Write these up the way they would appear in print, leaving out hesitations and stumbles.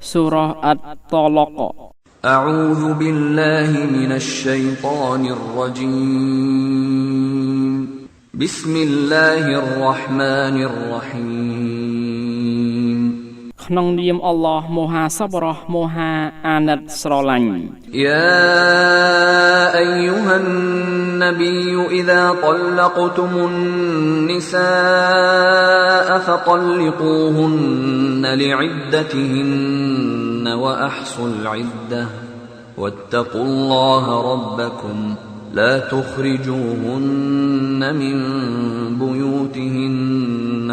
Surah At-Talaq. أعوذ بالله من الشيطان الرجيم بسم الله الرحمن الرحيم ក្នុងនាមអល់ឡោះមហាសប្បុរសមហាអាណិតស្រឡាញ់ يا أيها النبي إذا طلقتم النساء فطلقوهن لعدتهن وأحصوا العدة واتقوا الله ربكم لا تخرجوهن من بيوتهن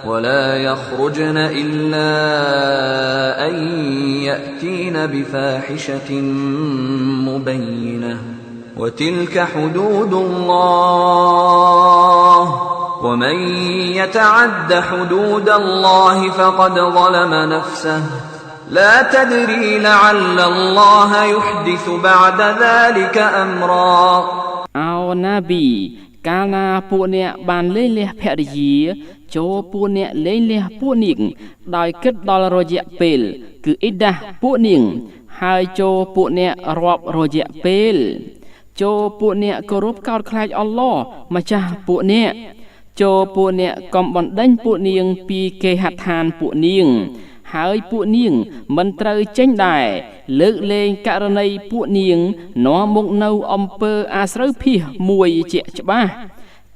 ولا يخرجن إلا أن يأتين بفاحشة مبينة وتلك حدود الله ومن يتعد حدود الله فقد ظلم نفسه لا تدري لعل الله يحدث بعد ذلك أمرا អោណាប៊ីកាលណាពួកអ្នកបានលែងលះភរិយាចូលពួកអ្នកលែងលះពួកនាងដោយគិតដល់រយៈពេលគឺអ៊ីដាស់ពួកនាងហើយចូលពួកអ្នករាប់រយៈពេលចូលពួកអ្នកគោរពកោតខ្លាចអល់ឡោះម្ចាស់ពួកអ្នកចូលពួកអ្នកកុំបណ្ដេញពួកនាងពីគេហដ្ឋានពួកនាងហើយពួកនាងមិនត្រូវចេញដែរលើកលែងករណីពួកនាងនាំមកនៅអំពើអាស្រូវភាសមួយជាក់ច្បាស់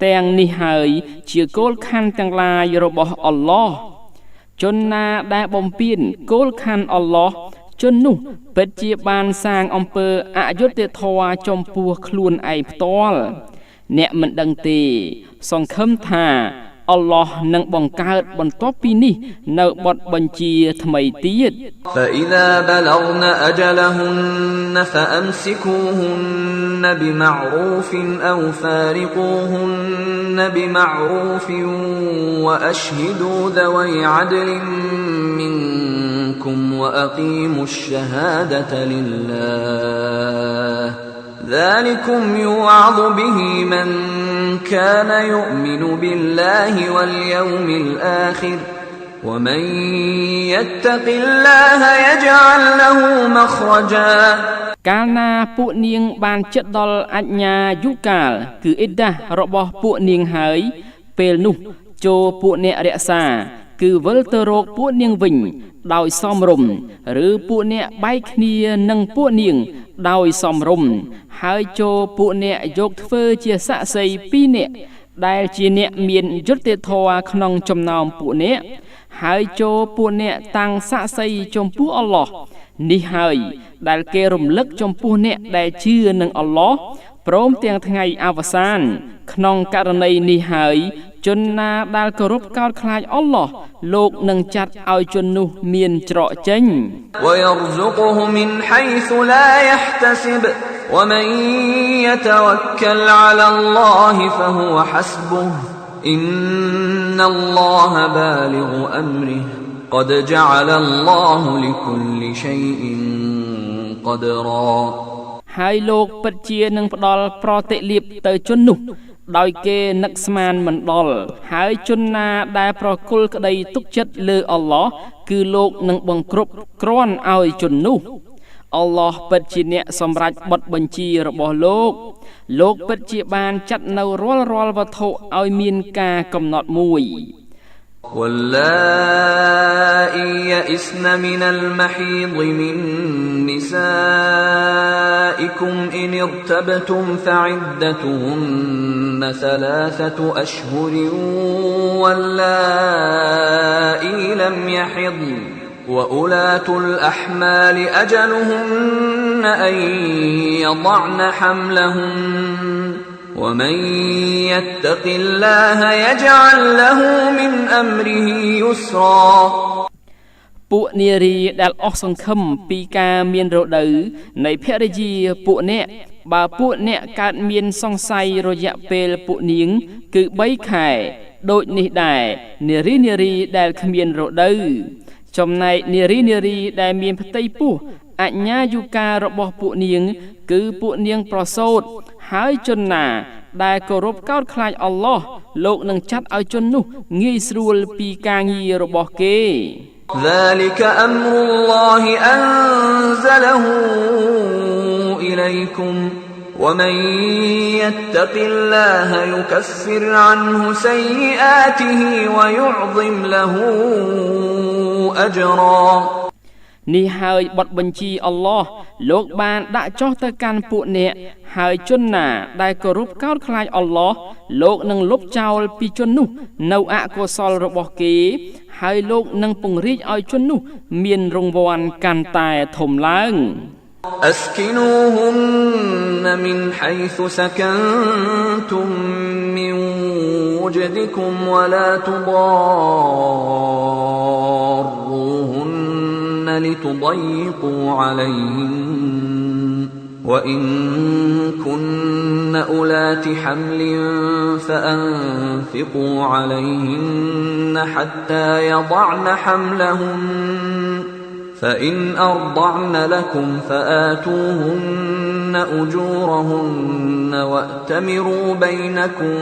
ទាំងនេះហើយជាគោលខណ្ឌទាំងឡាយរបស់អល់ឡោះជនណាដែលបំពានគោលខណ្ឌអល់ឡោះជននោះពិតជាបានសាងអំពើអយុត្តិធម៌ចំពោះខ្លួនឯងផ្ទាល់អ្នកមិនដឹងទេសង្ឃឹមថាអល់ឡោះនឹងបង្កើតបន្ទាប់ពីនេះនៅបទបញ្ជាថ្មីទៀត فإذا بلغن أجلهن فأمسكوهن بمعروف أو فارقوهن بمعروف وأشهدوا ذوي عدل منكم وأقيموا الشهادة لله ذلكم يوعظ به من كان يؤمن بالله واليوم الآخر ومن يتق الله يجعل له مخرجا កាលណាពួកនាងបានជិតដល់អញ្ញាយុកាលគឺអ៊ីដារបស់ពួកនាងហើយពេលនោះចូលពួកអ្នករក្សាគឺវិលទៅរកពួកនាងវិញដោយសមរម្យឬពួកអ្នកបែកគ្នានឹងពួកនាងដោយសមរម្យហើយចូលពួកអ្នកយកធ្វើជាសាក្សី2នាក់ដែលជាអ្នកមានយុត្តិធម៌ក្នុងចំណោមពួកអ្នកហើយចូលពួកអ្នកតាំងសាក្សីចំពោះអល់ឡោះនេះហើយដែលគេរំលឹកចំពោះអ្នកដែលជឿនឹងអល់ឡោះព្រមទាំងថ្ងៃអវសានក្នុងករណីនេះហើយជនណាដែលគោរពកោតខ្លាចអល់ឡោះលោកនឹងចាត់ឲ្យជននោះមានច្រកចេញ ويرزقه من حيث لا يحتسب ومن يتوكل على الله فهو حسبه إن الله بالغ أمره قد جعل الله لكل شيء قدرا ហើយលោកពិតជានឹងផ្ដល់ប្រតិលាភទៅជននោះដោយគេនឹកស្មានមិនដល់ហើយជនណាដែលប្រគល់ក្តីទុកចិត្តលើអល់ឡោះគឺលោកនឹងបង្គ្រប់គ្រាន់ឲ្យជននោះអល់ឡោះពិតជាអ្នកសម្រេចបទបញ្ជារបស់លោកពិតជាបានចាត់នៅរាល់វត្ថុឲ្យមានការកំណត់មួយ واللائي يئسن من المحيض من نسائكم إن ارتبتم فعدتهن 3 أشهر واللائي لم يحضن وأولاة الأحمال أجلهن أن يضعن حملهن ومن يتق الله يجعل له من أمره يسرا ពួកនារីដែលអស់សង្ឃឹមពីការមានរដូវនៃភរិយាពួកអ្នកបើពួកអ្នកកើតមានសង្ស័យរយៈពេលពួកនាងគឺ3ខែដូចនេះដែរនារីដែលគ្មានរដូវចំណែកនារីដែលមានផ្ទៃពោះអញ្ញាយុការបស់ពួកនាងគឺពួកនាងប្រសូតហើយជនណា ដែលគោរពកោតខ្លាចអល់ឡោះលោកនឹងចាត់ឲ្យជននោះងាយស្រួលពីការងាររបស់គេ ذلك أمر الله أنزله إليكم ومن يتق الله يكفر عنه سيئاته ويعظم له أجرا នេះហើយបទបញ្ជាអល់ឡោះលោកបានដាក់ចុះទៅកាន់ពួកអ្នកហើយជនណាដែលគោរពកោតខ្លាចអល់ឡោះលោកនឹងលុបចោលពីជននោះនៅអកុសលរបស់គេហើយលោកនឹងពង្រីកឲ្យជននោះមានរង្វាន់កាន់តែធំឡើង أسكنوهن من حيث سكنتم من وجدكم ولا تضاروهن لتضيقوا عليهن وإن كن أولات حمل فأنفقوا عليهن حتى يضعن حملهن فإن أرضعن لكم فآتوهن أجورهن وأتمروا بينكم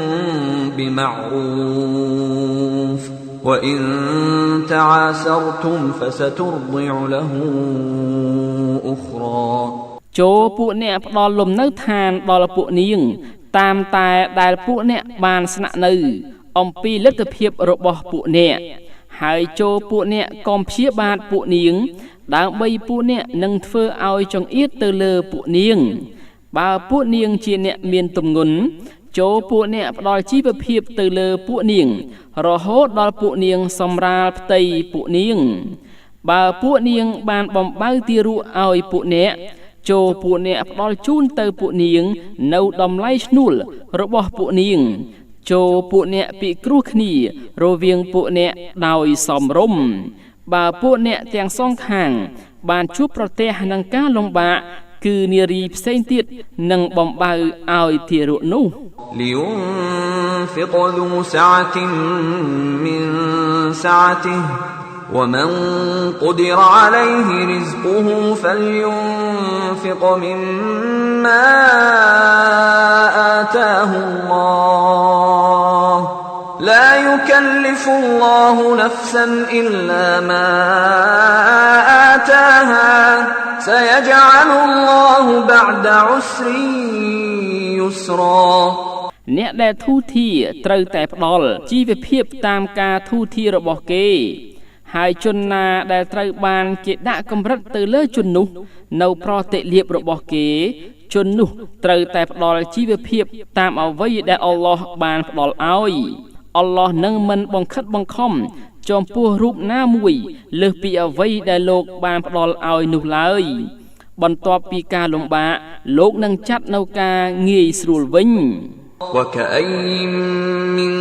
بمعروف وإن تعاسرتم فسترضع له أخرى ចូលពួកអ្នកផ្ដល់លំនៅឋានដល់ពួកនាងតាមតែដែលពួកអ្នកបានស្នាក់នៅអំពីលទ្ធភាពរបស់ពួកអ្នកហើយចូលពួកអ្នកកុំព្យាបាទពួកនាងដើម្បីពួកអ្នកនឹងធ្វើឲ្យចង្អៀតទៅលើពួកនាងបើពួកនាងជាអ្នកមានទម្ងន់ចូលពួកអ្នកផ្ដល់ជីវភាពទៅលើពួកនាងរហូតដល់ពួកនាងសម្រាលផ្ទៃពួកនាងបើពួកនាងបានបំបៅទារកឲ្យពួកអ្នកចូលពួកអ្នកផ្ដល់ជូនទៅពួកនាងនៅតម្លៃឈ្នួលរបស់ពួកនាងចូលពួកអ្នកពិគ្រោះគ្នារវាងពួកអ្នកដោយសមរម្យបើពួកអ្នកទាំងសងខាងបានជួបប្រទះនឹងការលំបាកគឺនារីផ្សេងទៀតនឹងបំបៅឲ្យទារកនោះ لينفق ذو سعة من سعته ومن قدر عليه رزقه فلينفق مما آتاه الله لا يكلف الله نفسا إلا ما آتاها سيجعل الله بعد عسر يسرا អ្នកដែលធូរធារត្រូវតែផ្ដល់ជីវភាពតាមការធូរធាររបស់គេហើយជនណាដែលត្រូវបានគេដាក់កម្រិតទៅលើជននោះនៅប្រតិលាភរបស់គេជននោះត្រូវតែផ្ដល់ជីវភាពតាមអ្វីដែលអល់ឡោះបានផ្ដល់ឲ្យអល់ឡោះនឹងមិនបង្ខិតបង្ខំចំពោះរូបណាមួយលើសពីអ្វីដែលលោកបានផ្ដល់ឲ្យនោះឡើយបន្ទាប់ពីការលំបាកលោកនឹងចាត់នៅការងាយស្រួលវិញ وكأين من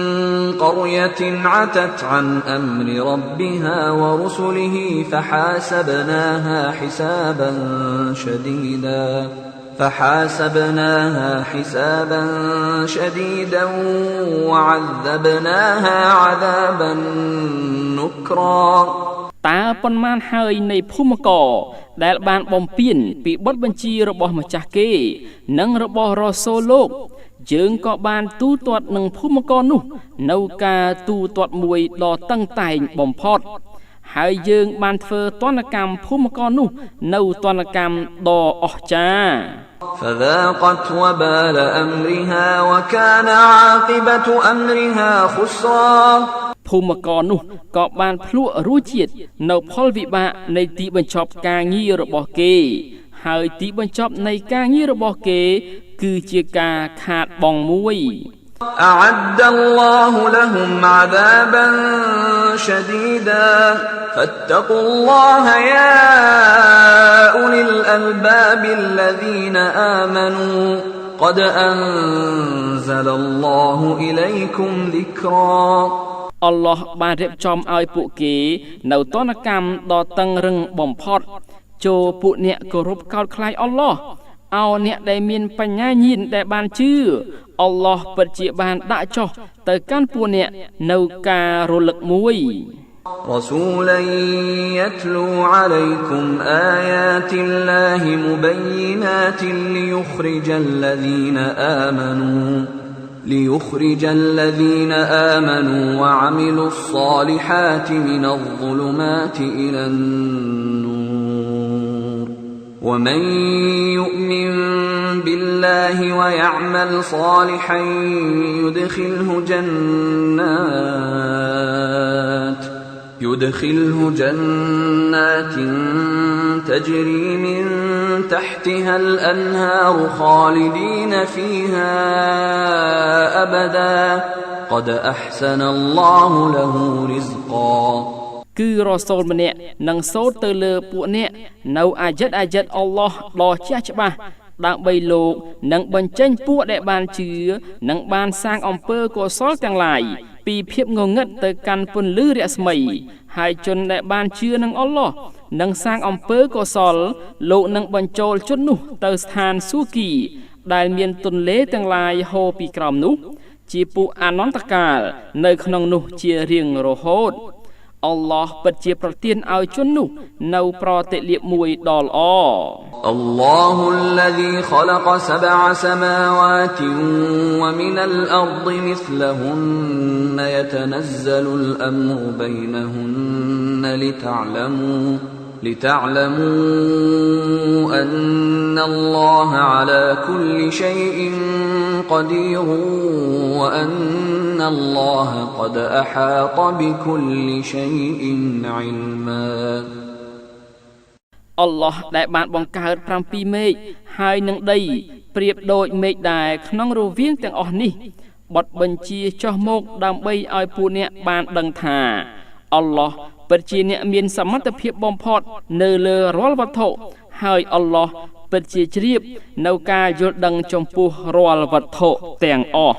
قرية عتت عن أمر ربها ورسله فحاسبناها حسابا شديدا وعذبناها عذابا نكرا តើប៉ុន្មានហើយនៃភូមិករដែលបានបំពេញពីបទបញ្ជារបស់ម្ចាស់គេនិងរបស់រ៉ូសូលលោកយើងក៏បានទូទាត់នឹងភូមិករនោះនៅការទូទាត់មួយដ៏តឹងតែងបំផុតហើយយើងបានធ្វើទណ្ឌកម្មភូមិករនោះនៅទណ្ឌកម្មដ៏អស្ចារ្យ فذاقت وبال أمرها وكان عاقبة أمرها خسرا ភូមិករនោះក៏បានភ្លក់រសជាតិនៅផលវិបាកនៃទីបញ្ចប់ការងាររបស់គេហើយទីបញ្ចប់នៃការងាររបស់គេគឺជាការខាតបង់មួយ أعد الله لهم عذابا شديدا فاتقوا الله يا أولي الألباب الذين آمنوا قد أنزل الله إليكم ذكرا អល់ឡោះបានរៀបចំឲ្យពួកគេនៅទណ្ឌកម្មដ៏តឹងរឹងបំផុតចូលពួកអ្នកគោរពកោតខ្លាចអល់ឡោះឲ្យអ្នកដែលមានបញ្ញាញាណដែលបានជឿអល់ឡោះពិតជាបានដាក់ចុះទៅកាន់ពួកអ្នកនៅការរលឹកមួយ رسولا يتلو عليكم آيات الله مبينات ليخرج الذين ليخرج الذين آمنوا وعملوا الصالحات من الظلمات إلى النور ومن يؤمن بالله ويعمل صالحا يدخله جنات تجري من تحتها الأنهار خالدين فيها أبدا قد أحسن الله له رزقا គឺរ៉ូសូលម្នាក់នឹងសូត្រទៅលើពួកអ្នកនៅអាយិតអល់ឡោះដ៏ចាស់ច្បាស់ដើម្បីលោកនឹងបញ្ចេញពួកដែលបានជឿនិងបានសាងអំពើកុសលទាំងឡាយពីភាពងងឹតទៅកាន់ពន្លឺរស្មីហើយជនដែលបានជឿនឹងអល់ឡោះនិងសាងអំពើកុសលលោកនឹងបញ្ចូលជននោះទៅស្ថានសួគីដែលមានទន្លេទាំងឡាយហូរពីក្រោមនោះជាពួកអនន្តកាលនៅក្នុងនោះជារៀងរហូតអល់ឡោះពិតជាប្រទានឲ្យជននោះនៅប្រតិលាភមួយដ៏ល្អ الله الذي خلق 7 سماوات ومن الأرض مثلهن يتنزل الأمر بينهن لتعلموا أن الله على كل شيء قدير وأن الله قد أحاط بكل شيء علما អល់ឡោះដែលបានបង្កើត7មេឃហើយនឹងដីប្រៀបដូចមេឃដែរក្នុងរវាងទាំងអស់នេះបទបញ្ជាចុះមកដើម្បីឲ្យពួកអ្នកបានដឹងថាអល់ឡោះពិតជាអ្នកមានសមត្ថភាពបំផុតនៅលើរាល់វត្ថុហើយអល់ឡោះពិតជាជ្រាបនៅការយល់ដឹងចំពោះរាល់វត្ថុទាំងអស់